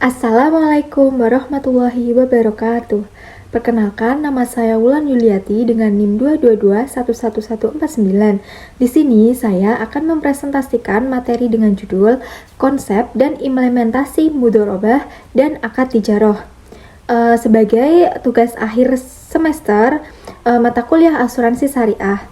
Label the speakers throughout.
Speaker 1: Assalamualaikum warahmatullahi wabarakatuh. Perkenalkan, nama saya Wulan Yuliati dengan NIM 222111149. Di sini saya akan mempresentasikan materi dengan judul Konsep dan Implementasi Mudhorobah dan Akad Tijaroh. Sebagai tugas akhir semester mata kuliah asuransi syariah.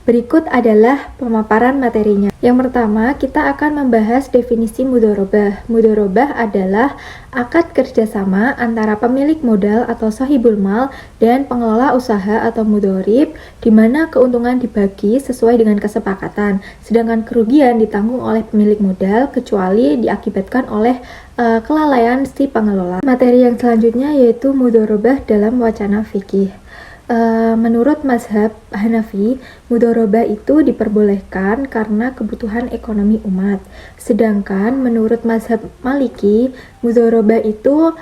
Speaker 1: Berikut adalah pemaparan materinya. Yang pertama, kita akan membahas definisi mudhorobah. Mudhorobah adalah akad kerjasama antara pemilik modal atau sahibul mal dan pengelola usaha atau mudhorib, di mana keuntungan dibagi sesuai dengan kesepakatan, sedangkan kerugian ditanggung oleh pemilik modal kecuali diakibatkan oleh kelalaian si pengelola. Materi yang selanjutnya yaitu mudhorobah dalam wacana fikih. Menurut mazhab Hanafi, mudhorobah itu diperbolehkan karena kebutuhan ekonomi umat. Sedangkan menurut mazhab Maliki, mudhorobah itu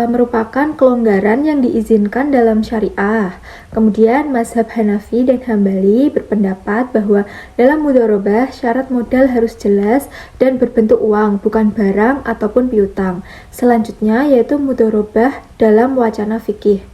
Speaker 1: merupakan kelonggaran yang diizinkan dalam syariah. Kemudian mazhab Hanafi dan Hambali berpendapat bahwa dalam mudhorobah syarat modal harus jelas dan berbentuk uang, bukan barang ataupun piutang. Selanjutnya yaitu mudhorobah dalam wacana fikih.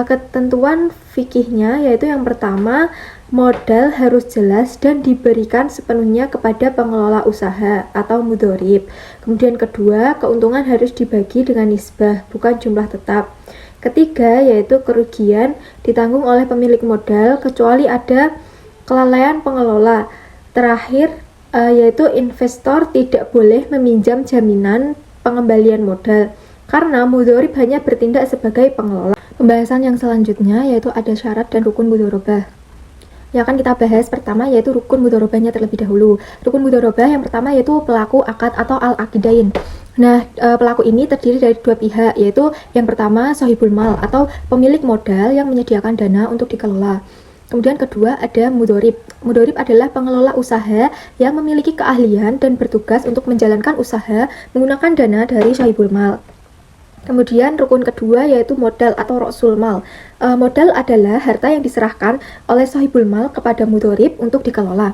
Speaker 1: Ketentuan fikihnya yaitu yang pertama, modal harus jelas dan diberikan sepenuhnya kepada pengelola usaha atau mudhorib. Kemudian kedua, keuntungan harus dibagi dengan nisbah, bukan jumlah tetap. Ketiga, yaitu kerugian ditanggung oleh pemilik modal kecuali ada kelalaian pengelola. Terakhir, yaitu investor tidak boleh meminjam jaminan pengembalian modal karena mudhorib hanya bertindak sebagai pengelola. Pembahasan yang selanjutnya yaitu ada syarat dan rukun mudhorobah. Yang akan kita bahas pertama yaitu rukun mudhorobahnya terlebih dahulu. Rukun mudhorobah yang pertama yaitu pelaku akad atau al-aqidain. Nah, pelaku ini terdiri dari dua pihak, yaitu yang pertama sahibul mal atau pemilik modal yang menyediakan dana untuk dikelola. Kemudian kedua ada mudhorib. Mudhorib adalah pengelola usaha yang memiliki keahlian dan bertugas untuk menjalankan usaha menggunakan dana dari sahibul mal. Kemudian rukun kedua yaitu modal atau rasul mal. Modal adalah harta yang diserahkan oleh sahibul mal kepada mudhorib untuk dikelola.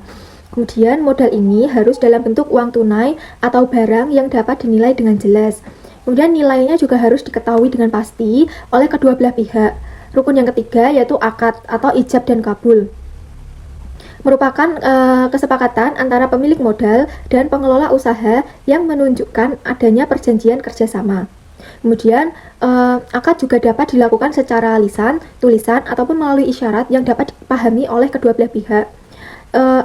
Speaker 1: Kemudian modal ini harus dalam bentuk uang tunai atau barang yang dapat dinilai dengan jelas. Kemudian nilainya juga harus diketahui dengan pasti oleh kedua belah pihak. Rukun yang ketiga yaitu akad atau ijab dan kabul. Merupakan kesepakatan antara pemilik modal dan pengelola usaha yang menunjukkan adanya perjanjian kerjasama. Kemudian akad juga dapat dilakukan secara lisan, tulisan, ataupun melalui isyarat yang dapat dipahami oleh kedua belah pihak.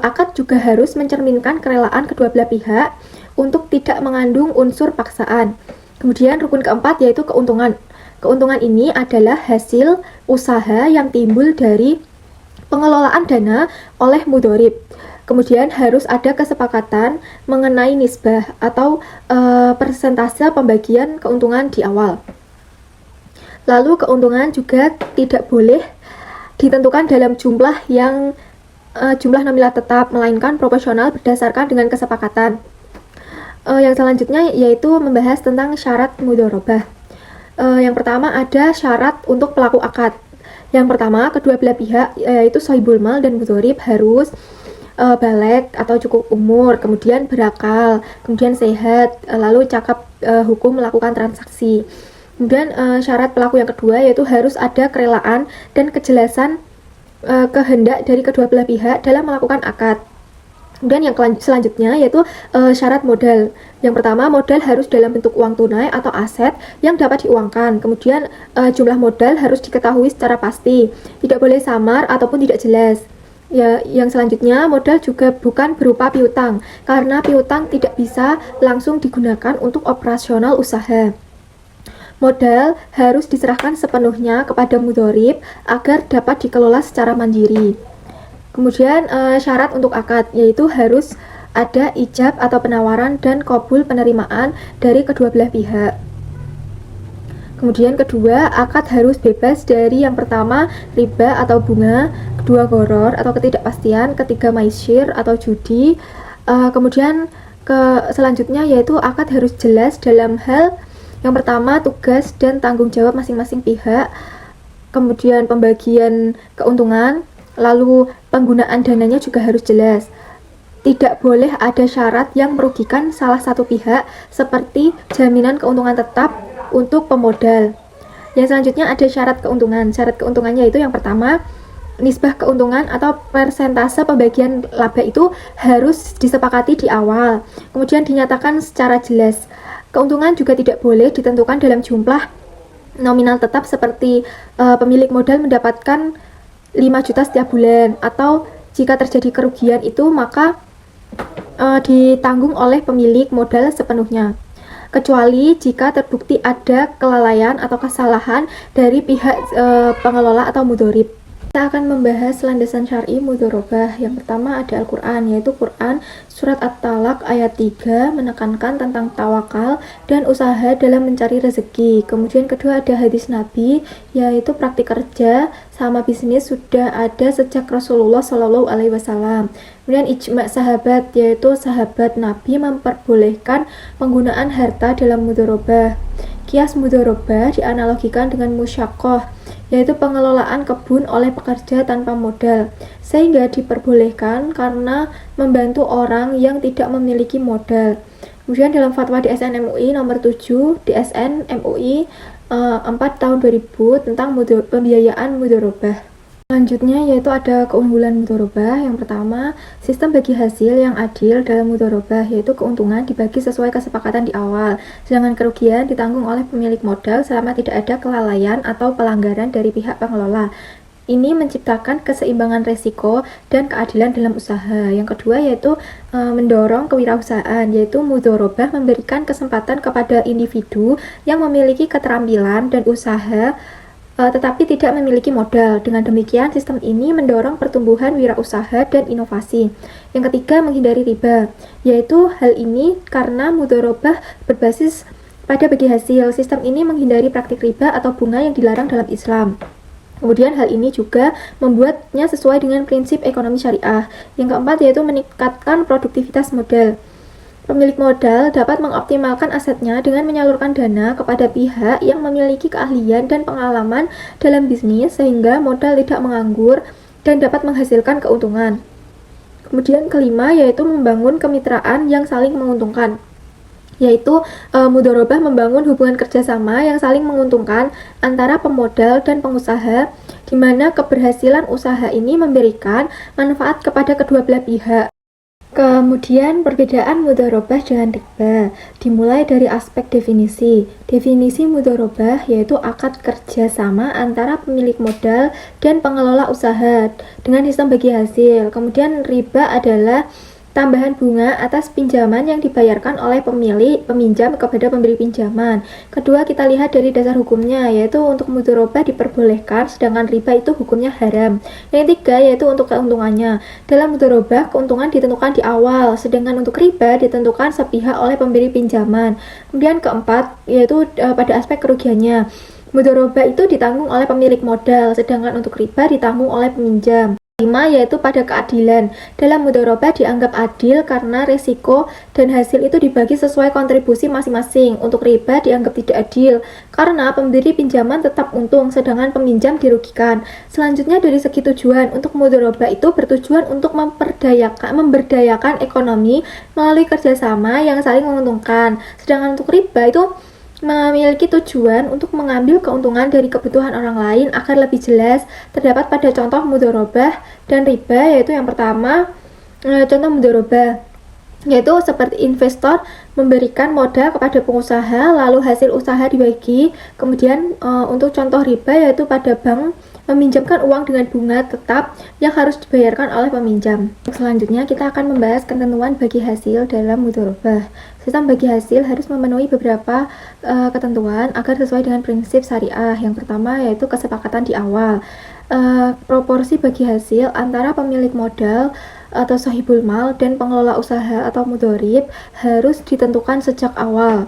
Speaker 1: Akad juga harus mencerminkan kerelaan kedua belah pihak untuk tidak mengandung unsur paksaan. Kemudian rukun keempat yaitu keuntungan. Keuntungan ini adalah hasil usaha yang timbul dari pengelolaan dana oleh mudhorib. Kemudian harus ada kesepakatan mengenai nisbah atau persentase pembagian keuntungan di awal. Lalu keuntungan juga tidak boleh ditentukan dalam jumlah yang jumlah nominal tetap, melainkan proporsional berdasarkan dengan kesepakatan. Yang selanjutnya yaitu membahas tentang syarat mudhorobah. Yang pertama ada syarat untuk pelaku akad. Yang pertama, kedua belah pihak yaitu sahibul mal dan mudhorib harus baligh atau cukup umur, kemudian berakal, kemudian sehat, lalu cakap hukum melakukan transaksi. Kemudian syarat pelaku yang kedua yaitu harus ada kerelaan dan kejelasan kehendak dari kedua belah pihak dalam melakukan akad. Kemudian yang selanjutnya yaitu syarat modal. Yang pertama, modal harus dalam bentuk uang tunai atau aset yang dapat diuangkan. Kemudian jumlah modal harus diketahui secara pasti, tidak boleh samar ataupun tidak jelas. Ya, yang selanjutnya modal juga bukan berupa piutang, karena piutang tidak bisa langsung digunakan untuk operasional usaha. Modal harus diserahkan sepenuhnya kepada mudhorib agar dapat dikelola secara mandiri. Kemudian syarat untuk akad yaitu harus ada ijab atau penawaran dan qabul penerimaan dari kedua belah pihak. Kemudian kedua, akad harus bebas dari yang pertama riba atau bunga, kedua gharar atau ketidakpastian, ketiga maisir atau judi. Kemudian selanjutnya yaitu akad harus jelas dalam hal yang pertama tugas dan tanggung jawab masing-masing pihak, kemudian pembagian keuntungan, lalu penggunaan dananya juga harus jelas. tidak boleh ada syarat yang merugikan salah satu pihak seperti jaminan keuntungan tetap untuk pemodal. Yang selanjutnya ada syarat keuntungan. Syarat keuntungannya itu yang pertama, nisbah keuntungan atau persentase pembagian laba itu harus disepakati di awal, kemudian dinyatakan secara jelas. Keuntungan juga tidak boleh ditentukan dalam jumlah nominal tetap seperti pemilik modal mendapatkan 5 juta setiap bulan, atau jika terjadi kerugian itu maka ditanggung oleh pemilik modal sepenuhnya, kecuali jika terbukti ada kelalaian atau kesalahan dari pihak pengelola atau mudhorib. Kita akan membahas landasan syar'i mudhorobah. Yang pertama ada Al-Quran, yaitu Quran surat At-Talaq ayat 3 menekankan tentang tawakal dan usaha dalam mencari rezeki. Kemudian kedua ada hadis Nabi, yaitu praktik kerja sama bisnis sudah ada sejak Rasulullah Shallallahu Alaihi Wasallam. Kemudian ijma sahabat, yaitu sahabat Nabi memperbolehkan penggunaan harta dalam mudhorobah. Kias mudhorobah dianalogikan dengan musyaqqah, yaitu pengelolaan kebun oleh pekerja tanpa modal, sehingga diperbolehkan karena membantu orang yang tidak memiliki modal. Kemudian dalam fatwa DSN MUI nomor 7 DSN MUI 4 tahun 2000 tentang pembiayaan mudhorobah. Selanjutnya yaitu ada keunggulan mudhorobah. Yang pertama, sistem bagi hasil yang adil dalam mudhorobah, yaitu keuntungan dibagi sesuai kesepakatan di awal, sedangkan kerugian ditanggung oleh pemilik modal selama tidak ada kelalaian atau pelanggaran dari pihak pengelola. Ini menciptakan keseimbangan resiko dan keadilan dalam usaha. Yang kedua yaitu mendorong kewirausahaan, yaitu mudhorobah memberikan kesempatan kepada individu yang memiliki keterampilan dan usaha tetapi tidak memiliki modal. Dengan demikian, sistem ini mendorong pertumbuhan wirausaha dan inovasi. Yang ketiga, menghindari riba, yaitu hal ini karena mudhorobah berbasis pada bagi hasil. Sistem ini menghindari praktik riba atau bunga yang dilarang dalam Islam. Kemudian hal ini juga membuatnya sesuai dengan prinsip ekonomi syariah. Yang keempat yaitu meningkatkan produktivitas modal. Pemilik modal dapat mengoptimalkan asetnya dengan menyalurkan dana kepada pihak yang memiliki keahlian dan pengalaman dalam bisnis, sehingga modal tidak menganggur dan dapat menghasilkan keuntungan. Kemudian kelima yaitu membangun kemitraan yang saling menguntungkan, yaitu mudhorobah membangun hubungan kerjasama yang saling menguntungkan antara pemodal dan pengusaha, di mana keberhasilan usaha ini memberikan manfaat kepada kedua belah pihak. Kemudian perbedaan mudhorobah dengan riba dimulai dari aspek definisi. Definisi mudhorobah yaitu akad kerjasama antara pemilik modal dan pengelola usaha dengan sistem bagi hasil. Kemudian riba adalah tambahan bunga atas pinjaman yang dibayarkan oleh peminjam kepada pemberi pinjaman. Kedua, kita lihat dari dasar hukumnya, yaitu untuk mudhorobah diperbolehkan, sedangkan riba itu hukumnya haram. Yang ketiga, yaitu untuk keuntungannya. Dalam mudhorobah, keuntungan ditentukan di awal, sedangkan untuk riba ditentukan sepihak oleh pemberi pinjaman. Kemudian keempat, yaitu pada aspek kerugiannya. Mudhorobah itu ditanggung oleh pemilik modal, sedangkan untuk riba ditanggung oleh peminjam. 5 yaitu pada keadilan. Dalam mudhorobah dianggap adil karena risiko dan hasil itu dibagi sesuai kontribusi masing-masing. Untuk riba dianggap tidak adil karena pemberi pinjaman tetap untung sedangkan peminjam dirugikan. Selanjutnya dari segi tujuan, untuk mudhorobah itu bertujuan untuk memberdayakan ekonomi melalui kerjasama yang saling menguntungkan. Sedangkan untuk riba itu memiliki tujuan untuk mengambil keuntungan dari kebutuhan orang lain. Agar lebih jelas, terdapat pada contoh mudhorobah dan riba, yaitu yang pertama contoh mudhorobah, yaitu seperti investor memberikan modal kepada pengusaha lalu hasil usaha dibagi. Kemudian untuk contoh riba yaitu pada bank meminjamkan uang dengan bunga tetap yang harus dibayarkan oleh peminjam. Selanjutnya kita akan membahas ketentuan bagi hasil dalam mudhorobah. Sistem bagi hasil harus memenuhi beberapa ketentuan agar sesuai dengan prinsip syariah. Yang pertama yaitu kesepakatan di awal. Proporsi bagi hasil antara pemilik modal atau sahibul mal dan pengelola usaha atau mudhorib harus ditentukan sejak awal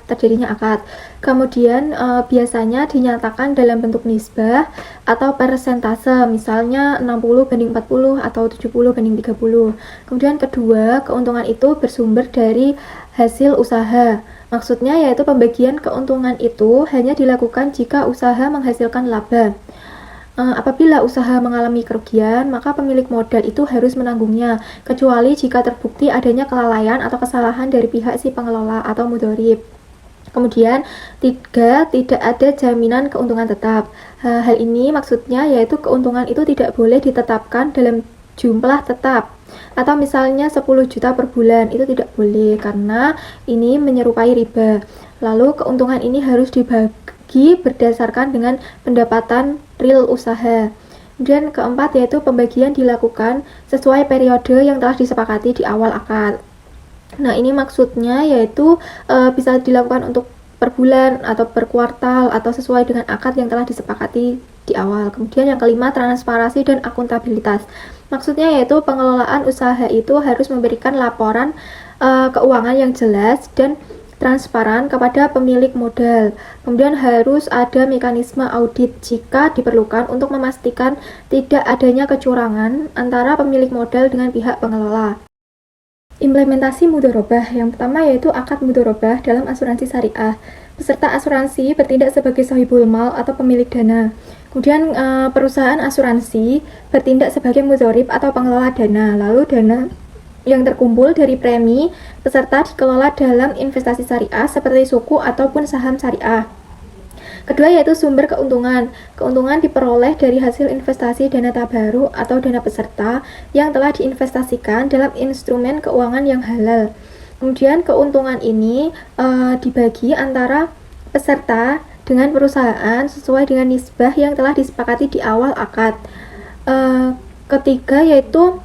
Speaker 1: terjadinya akad. Kemudian biasanya dinyatakan dalam bentuk nisbah atau persentase, misalnya 60/40 atau 70/30. Kemudian kedua, keuntungan itu bersumber dari hasil usaha. Maksudnya yaitu pembagian keuntungan itu hanya dilakukan jika usaha menghasilkan laba. Apabila usaha mengalami kerugian, maka pemilik modal itu harus menanggungnya, kecuali jika terbukti adanya kelalaian atau kesalahan dari pihak si pengelola atau mudhorib. Kemudian, tiga, tidak ada jaminan keuntungan tetap. Hal ini maksudnya yaitu keuntungan itu tidak boleh ditetapkan dalam jumlah tetap. Atau misalnya 10 juta per bulan, itu tidak boleh karena ini menyerupai riba. Lalu keuntungan ini harus dibagi berdasarkan dengan pendapatan real usaha. Kemudian keempat yaitu pembagian dilakukan sesuai periode yang telah disepakati di awal akad. Nah, ini maksudnya yaitu bisa dilakukan untuk per bulan atau per kuartal atau sesuai dengan akad yang telah disepakati di awal. Kemudian yang kelima, transparansi dan akuntabilitas. Maksudnya yaitu pengelolaan usaha itu harus memberikan laporan keuangan yang jelas dan transparan kepada pemilik modal. Kemudian harus ada mekanisme audit jika diperlukan untuk memastikan tidak adanya kecurangan antara pemilik modal dengan pihak pengelola. Implementasi mudharabah yang pertama yaitu akad mudharabah dalam asuransi syariah. Peserta asuransi bertindak sebagai sahibul mal atau pemilik dana. Kemudian perusahaan asuransi bertindak sebagai mudharib atau pengelola dana. Lalu dana yang terkumpul dari premi peserta dikelola dalam investasi syariah seperti suku ataupun saham syariah. Kedua yaitu sumber keuntungan. Keuntungan diperoleh dari hasil investasi dana tabaru atau dana peserta yang telah diinvestasikan dalam instrumen keuangan yang halal. Kemudian keuntungan ini dibagi antara peserta dengan perusahaan sesuai dengan nisbah yang telah disepakati di awal akad. Ketiga yaitu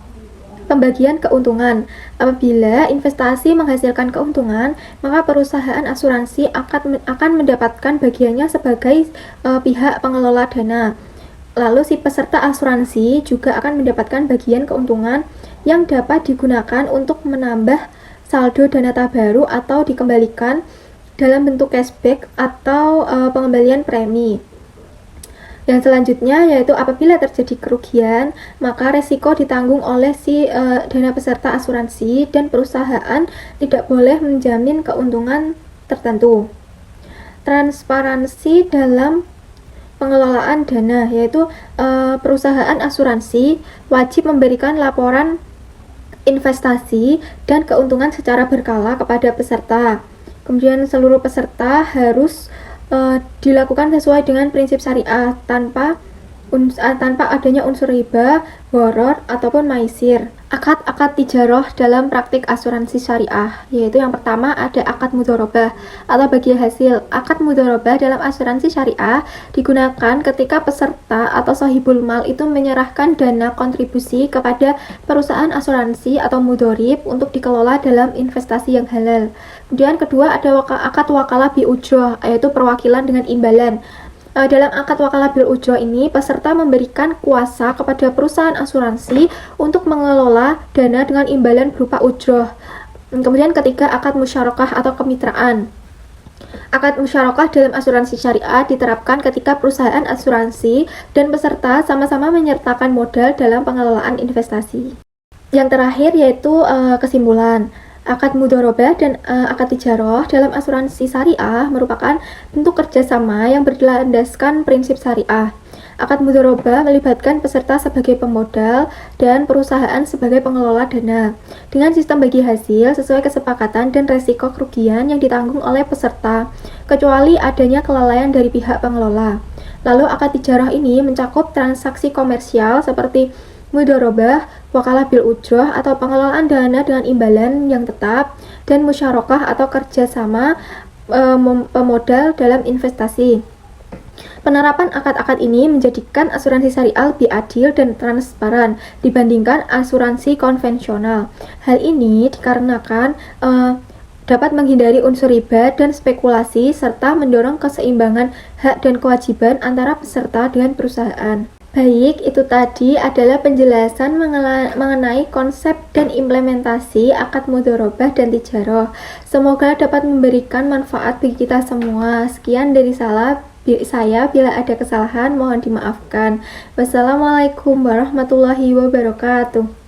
Speaker 1: pembagian keuntungan. Apabila investasi menghasilkan keuntungan, maka perusahaan asuransi akan mendapatkan bagiannya sebagai pihak pengelola dana. Lalu si peserta asuransi juga akan mendapatkan bagian keuntungan yang dapat digunakan untuk menambah saldo dana tabaru atau dikembalikan dalam bentuk cashback atau pengembalian premi. Yang selanjutnya yaitu apabila terjadi kerugian, maka resiko ditanggung oleh si dana peserta asuransi dan perusahaan tidak boleh menjamin keuntungan tertentu. Transparansi dalam pengelolaan dana yaitu perusahaan asuransi wajib memberikan laporan investasi dan keuntungan secara berkala kepada peserta. Kemudian seluruh peserta harus dilakukan sesuai dengan prinsip syariah tanpa adanya unsur riba, gharar ataupun maisir. Akad-akad tijarah dalam praktik asuransi syariah, yaitu yang pertama ada akad mudharabah atau bagi hasil. Akad mudharabah dalam asuransi syariah digunakan ketika peserta atau sahibul mal itu menyerahkan dana kontribusi kepada perusahaan asuransi atau mudharib untuk dikelola dalam investasi yang halal. Kemudian kedua ada akad wakalah bi ujroh, yaitu perwakilan dengan imbalan. Dalam akad wakalah bil ujroh ini, peserta memberikan kuasa kepada perusahaan asuransi untuk mengelola dana dengan imbalan berupa ujroh. Kemudian ketiga, akad musyarakah atau kemitraan. Akad musyarakah dalam asuransi syariah diterapkan ketika perusahaan asuransi dan peserta sama-sama menyertakan modal dalam pengelolaan investasi. Yang terakhir yaitu kesimpulan. Akad mudharabah dan akad tijarah dalam asuransi syariah merupakan bentuk kerjasama yang berlandaskan prinsip syariah. Akad mudharabah melibatkan peserta sebagai pemodal dan perusahaan sebagai pengelola dana dengan sistem bagi hasil sesuai kesepakatan dan resiko kerugian yang ditanggung oleh peserta kecuali adanya kelalaian dari pihak pengelola. Lalu akad tijarah ini mencakup transaksi komersial seperti mudharabah, wakalah bil ujroh atau pengelolaan dana dengan imbalan yang tetap, dan musyarakah atau kerjasama pemodal dalam investasi. Penerapan akad-akad ini menjadikan asuransi syariah lebih adil dan transparan dibandingkan asuransi konvensional. Hal ini dikarenakan dapat menghindari unsur riba dan spekulasi serta mendorong keseimbangan hak dan kewajiban antara peserta dengan perusahaan. Baik, itu tadi adalah penjelasan mengenai konsep dan implementasi akad mudharabah dan tijarah. Semoga dapat memberikan manfaat bagi kita semua. Sekian dari saya, bila ada kesalahan mohon dimaafkan. Wassalamualaikum warahmatullahi wabarakatuh.